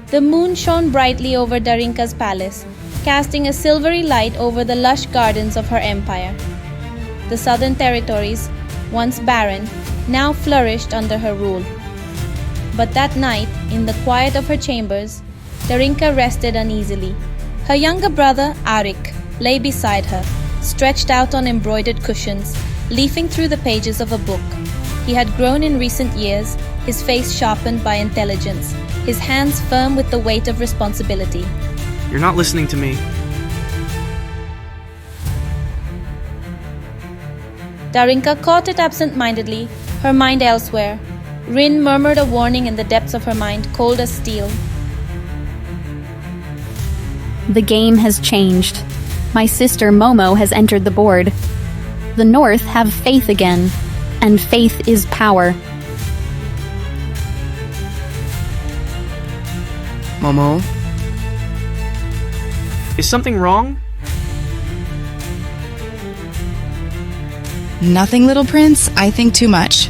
The moon shone brightly over Darinka's palace, casting a silvery light over the lush gardens of her empire. The southern territories, once barren, now flourished under her rule. But that night, in the quiet of her chambers, Darinka rested uneasily. Her younger brother, Arik, lay beside her, stretched out on embroidered cushions, leafing through the pages of a book. He had grown in recent years, his face sharpened by intelligence, his hands firm with the weight of responsibility. You're not listening to me. Darinka caught it absent-mindedly, her mind elsewhere. Rin murmured a warning in the depths of her mind, cold as steel. The game has changed. My sister Momo has entered the board. The North have faith again, and faith is power. Momo? Is something wrong? Nothing, little prince. I think too much.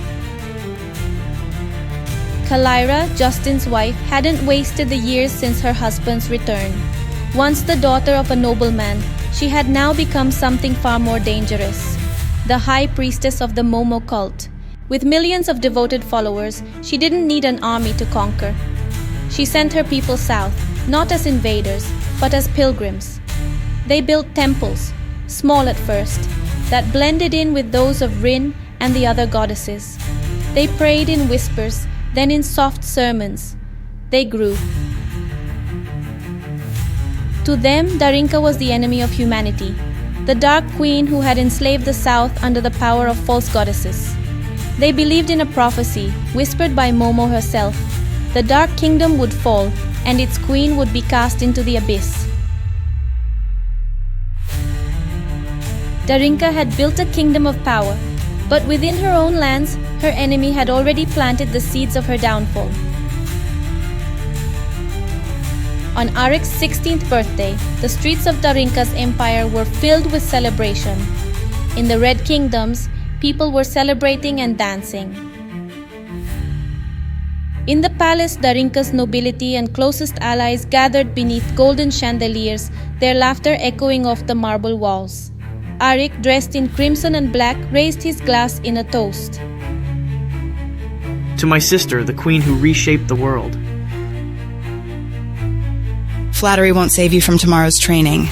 Kalira, Justin's wife, hadn't wasted the years since her husband's return. Once the daughter of a nobleman, she had now become something far more dangerous. The high priestess of the Momo cult. With millions of devoted followers, she didn't need an army to conquer. She sent her people south, not as invaders, but as pilgrims. They built temples, small at first, that blended in with those of Rin and the other goddesses. They prayed in whispers, then in soft sermons. They grew. To them, Darinka was the enemy of humanity, the dark queen who had enslaved the south under the power of false goddesses. They believed in a prophecy, whispered by Momo herself. The dark kingdom would fall, and its queen would be cast into the abyss. Darinka had built a kingdom of power, but within her own lands, her enemy had already planted the seeds of her downfall. On Arik's 16th birthday, the streets of Darinka's empire were filled with celebration. In the Red Kingdoms, people were celebrating and dancing. In the palace, Darinka's nobility and closest allies gathered beneath golden chandeliers, their laughter echoing off the marble walls. Arik, dressed in crimson and black, raised his glass in a toast. To my sister, the queen who reshaped the world. Flattery won't save you from tomorrow's training.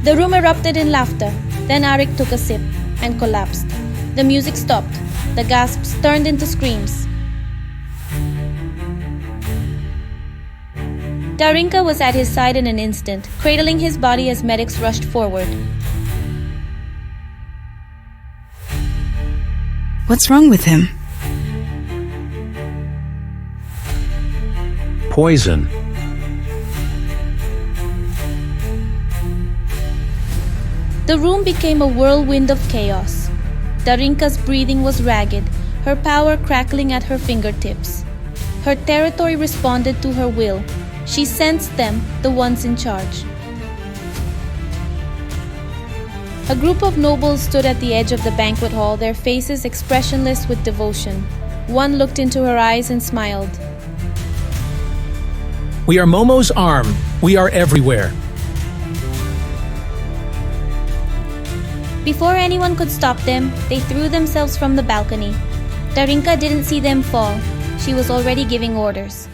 The room erupted in laughter. Then Arik took a sip and collapsed. The music stopped. The gasps turned into screams. Darinka was at his side in an instant, cradling his body as medics rushed forward. What's wrong with him? Poison. The room became a whirlwind of chaos. Darinka's breathing was ragged, her power crackling at her fingertips. Her territory responded to her will. She sensed them, the ones in charge. A group of nobles stood at the edge of the banquet hall, their faces expressionless with devotion. One looked into her eyes and smiled. We are Momo's arm. We are everywhere. Before anyone could stop them, they threw themselves from the balcony. Darinka didn't see them fall. She was already giving orders.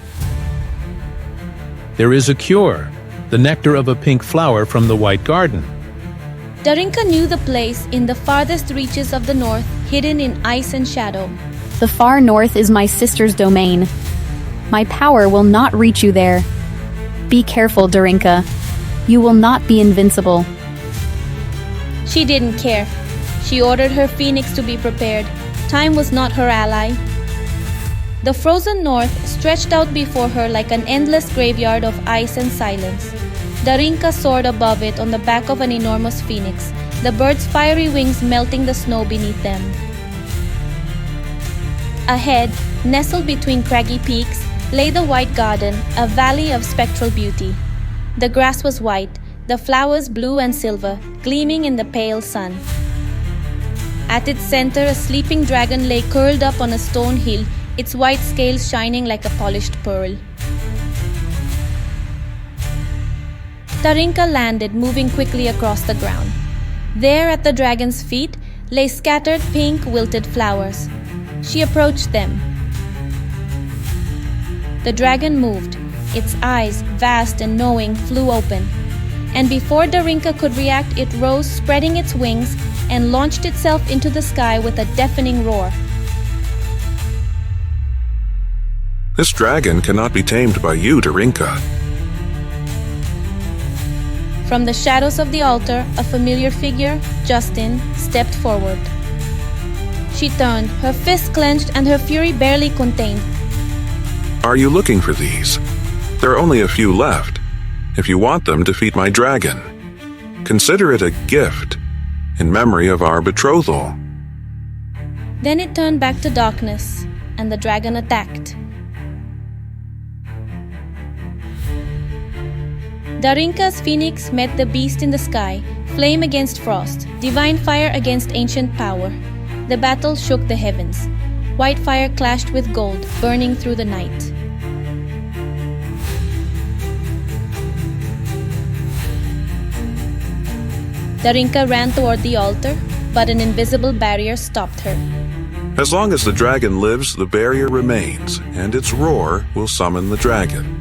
There is a cure, the nectar of a pink flower from the White Garden. Darinka knew the place in the farthest reaches of the north, hidden in ice and shadow. The far north is my sister's domain. My power will not reach you there. Be careful, Darinka. You will not be invincible. She didn't care. She ordered her phoenix to be prepared. Time was not her ally. The frozen north stretched out before her like an endless graveyard of ice and silence. Darinka soared above it on the back of an enormous phoenix, the bird's fiery wings melting the snow beneath them. Ahead, nestled between craggy peaks, lay the White Garden, a valley of spectral beauty. The grass was white, the flowers blue and silver, gleaming in the pale sun. At its center, a sleeping dragon lay curled up on a stone hill, its white scales shining like a polished pearl. Darinka landed, moving quickly across the ground. There at the dragon's feet lay scattered pink, wilted flowers. She approached them. The dragon moved. Its eyes, vast and knowing, flew open. And before Darinka could react, it rose, spreading its wings, and launched itself into the sky with a deafening roar. This dragon cannot be tamed by you, Darinka. From the shadows of the altar, a familiar figure, Justin, stepped forward. She turned, her fists clenched and her fury barely contained. Are you looking for these? There are only a few left. If you want them, defeat my dragon. Consider it a gift in memory of our betrothal. Then it turned back to darkness, and the dragon attacked. Darinka's phoenix met the beast in the sky, flame against frost, divine fire against ancient power. The battle shook the heavens. White fire clashed with gold, burning through the night. Darinka ran toward the altar, but an invisible barrier stopped her. As long as the dragon lives, the barrier remains, and its roar will summon the dragon.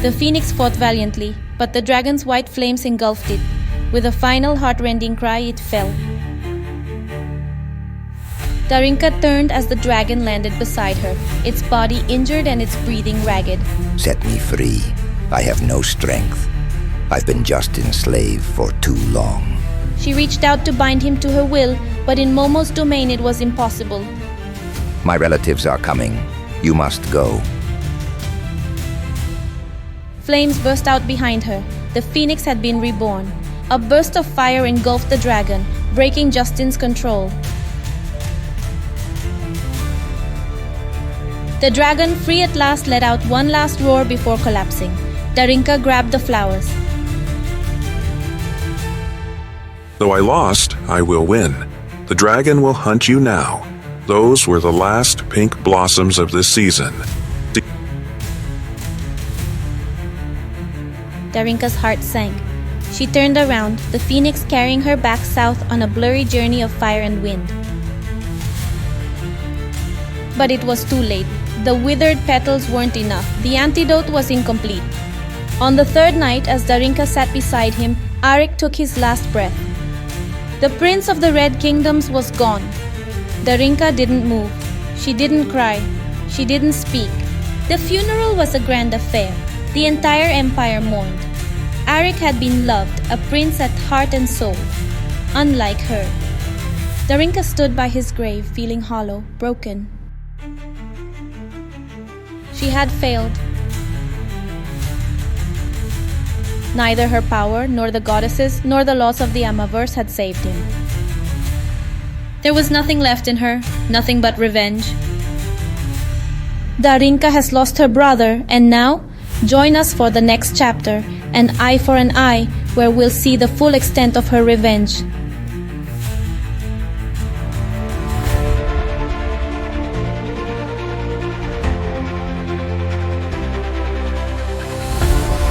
The phoenix fought valiantly, but the dragon's white flames engulfed it. With a final heart-rending cry, it fell. Darinka turned as the dragon landed beside her, its body injured and its breathing ragged. Set me free. I have no strength. I've been Justin's slave for too long. She reached out to bind him to her will, but in Momo's domain it was impossible. My relatives are coming. You must go. Flames burst out behind her. The phoenix had been reborn. A burst of fire engulfed the dragon, breaking Justin's control. The dragon, free at last, let out one last roar before collapsing. Darinka grabbed the flowers. Though I lost, I will win. The dragon will hunt you now. Those were the last pink blossoms of this season. Darinka's heart sank. She turned around, the phoenix carrying her back south on a blurry journey of fire and wind. But it was too late. The withered petals weren't enough. The antidote was incomplete. On the third night, as Darinka sat beside him, Arik took his last breath. The prince of the Red Kingdoms was gone. Darinka didn't move. She didn't cry. She didn't speak. The funeral was a grand affair. The entire empire mourned. Arik had been loved, a prince at heart and soul, unlike her. Darinka stood by his grave, feeling hollow, broken. She had failed. Neither her power, nor the goddesses, nor the laws of the Amaverse had saved him. There was nothing left in her, nothing but revenge. Darinka has lost her brother, and now, join us for the next chapter, An Eye for an Eye, where we'll see the full extent of her revenge.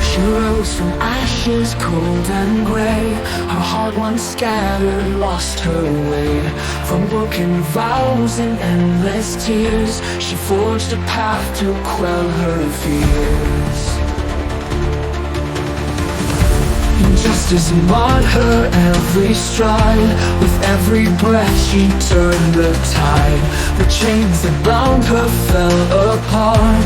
She rose from ashes, cold and grey. Her heart once scattered, lost her way. From broken vows and endless tears, she forged a path to quell her fears. Injustice marred her every stride. With every breath she turned the tide. The chains that bound her fell apart.